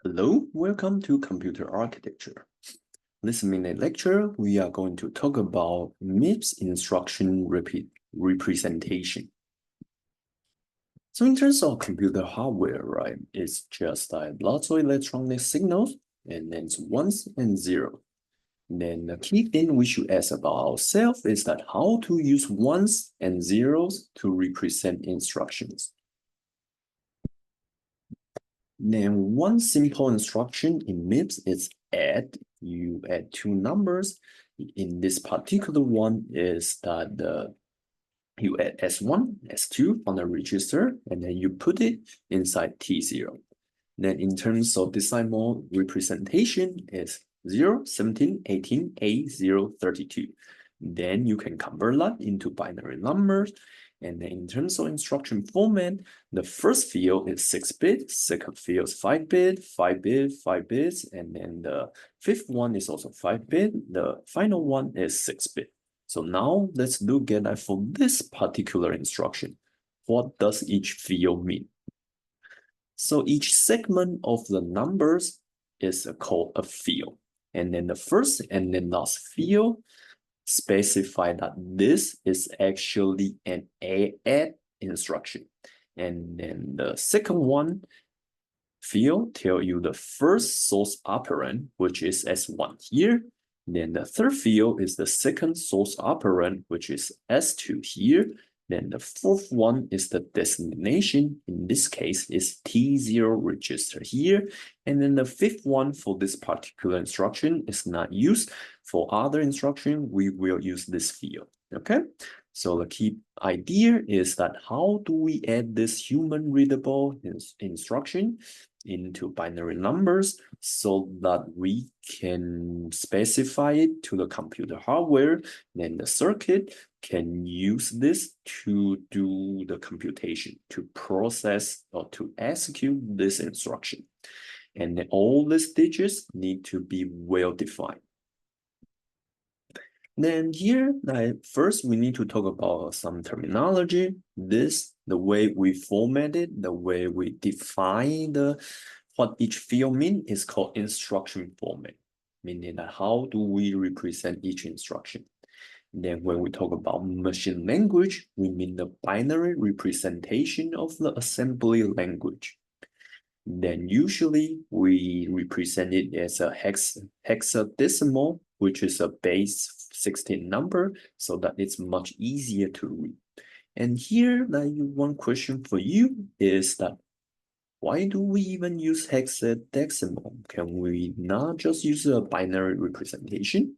Hello, welcome to Computer Architecture. This minute lecture, we are going to talk about MIPS instruction representation. So in terms of computer hardware, right, it's just lots of electronic signals, and then it's ones and zero. Then the key thing we should ask about ourselves is that how to use ones and zeros to represent instructions. Then one simple instruction in MIPS is add. You add two numbers. In this particular one is that you add S1, S2 on the register, and then you put it inside T0. Then in terms of decimal representation is 0, 17, 18, A0, 32. Then you can convert that into binary numbers. And then in terms of instruction format, the first field is 6-bit, second field is 5-bit, 5-bit, 5 bits, and then the fifth one is also 5-bit. The final one is 6-bit. So now let's look at that for this particular instruction. What does each field mean? So each segment of the numbers is called a field. And then the first and then last field specify that this is actually an add instruction. And then the second one field tell you the first source operand, which is S1 here. Then the third field is the second source operand, which is S2 here. Then the fourth one is the destination. In this case, is T0 register here. And then the fifth one for this particular instruction is not used. For other instruction, we will use this field. Okay. So the key idea is that how do we add this human readable instruction into binary numbers so that we can specify it to the computer hardware, then the circuit can use this to do the computation, to process or to execute this instruction. And then all these digits need to be well defined. Then here, first we need to talk about some terminology. The way we format it, the way we define what each field means is called instruction format, meaning that how do we represent each instruction. Then when we talk about machine language, we mean the binary representation of the assembly language. Then usually we represent it as a hexadecimal, which is a base 16 number, so that it's much easier to read. And here, one question for you is that why do we even use hexadecimal? Can we not just use a binary representation?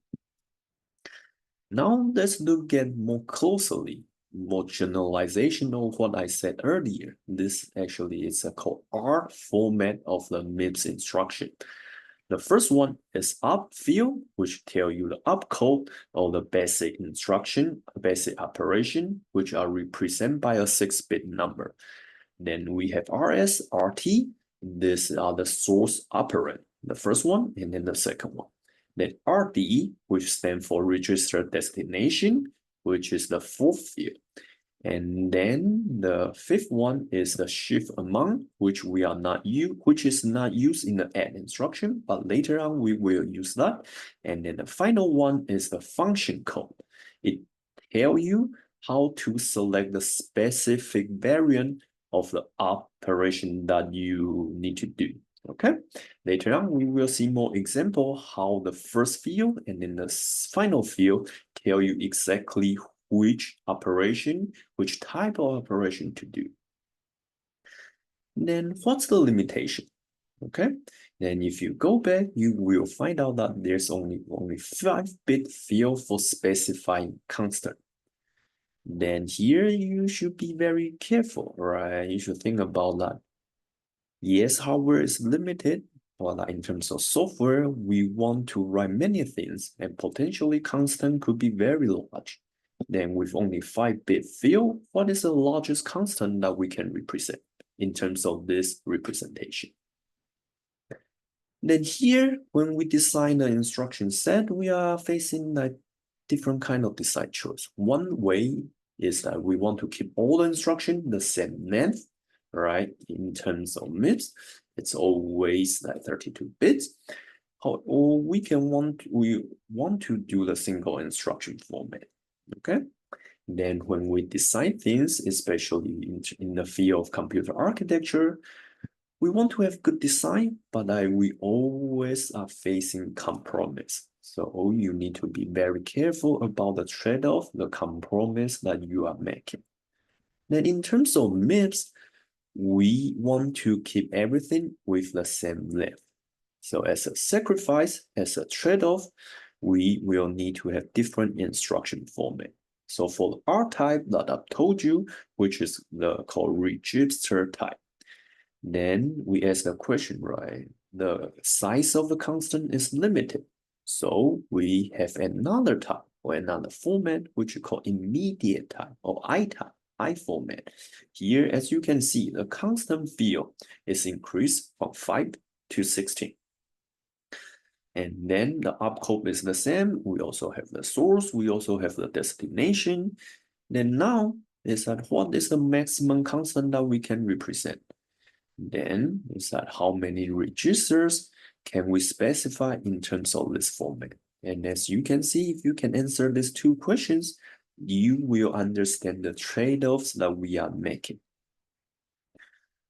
Now let's look at more closely, more generalization of what I said earlier. This actually is a called R format of the MIPS instruction. The first one is up field, which tell you the opcode or the basic instruction, basic operation, which are represented by a 6-bit number. Then we have RS, RT. These are the source operand, the first one, and then the second one. Then RD, which stands for register destination, which is the fourth field. And then the fifth one is the shift among, which is not used in the add instruction, but later on we will use that. And then the final one is the function code. It tells you how to select the specific variant of the operation that you need to do. Okay, later on we will see more example how the first field and then the final field tell you exactly which operation, which type of operation to do. Then what's the limitation? Okay, then if you go back, you will find out that there's only 5-bit field for specifying constant. Then here you should be very careful, right? You should think about that. Yes, hardware is limited, but in terms of software, we want to write many things, and potentially constant could be very large. Then with only 5-bit field, what is the largest constant that we can represent in terms of this representation? Then here, when we design the instruction set, we are facing like different kind of design choice. One way is that we want to keep all the instruction the same length, right? In terms of MIPS, it's always like 32 bits. Or we want to do the single instruction format, okay? Then when we design things, especially in the field of computer architecture, we want to have good design, but we always are facing compromise. So you need to be very careful about the trade-off, the compromise that you are making. Then in terms of MIPS, we want to keep everything with the same length. So as a sacrifice, as a trade-off, we will need to have different instruction format. So for the R type that I've told you, which is the called register type, then we ask the question, right? The size of the constant is limited. So we have another type or another format, which we call immediate type or I type, I format. Here, as you can see, the constant field is increased from 5 to 16. And then the opcode is the same. We also have the source. We also have the destination. Then now is that what is the maximum constant that we can represent? Then is that how many registers can we specify in terms of this format? And as you can see, if you can answer these two questions, you will understand the trade-offs that we are making.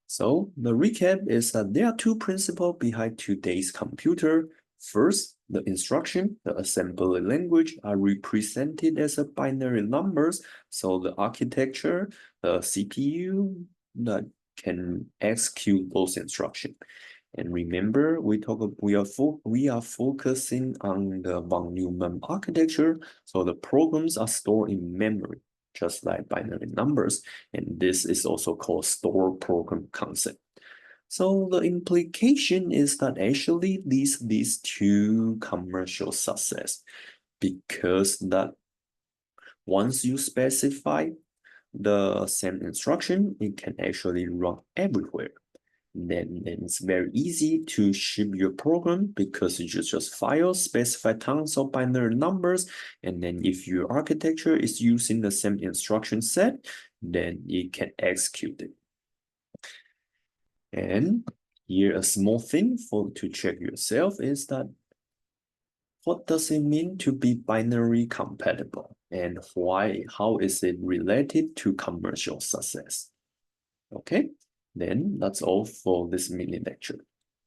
So the recap is that there are two principles behind today's computer. First, the instruction, the assembly language are represented as a binary numbers. So the architecture, the CPU that can execute those instructions. And remember, we are focusing on the von Neumann architecture. So the programs are stored in memory, just like binary numbers. And this is also called store program concept. So the implication is that actually this leads to commercial success, because that once you specify the same instruction, it can actually run everywhere. Then it's very easy to ship your program, because you just file, specify tons of binary numbers, and then if your architecture is using the same instruction set, then it can execute it. And here a small thing to check yourself is that what does it mean to be binary compatible, and how is it related to commercial success? Okay, then that's all for this mini lecture.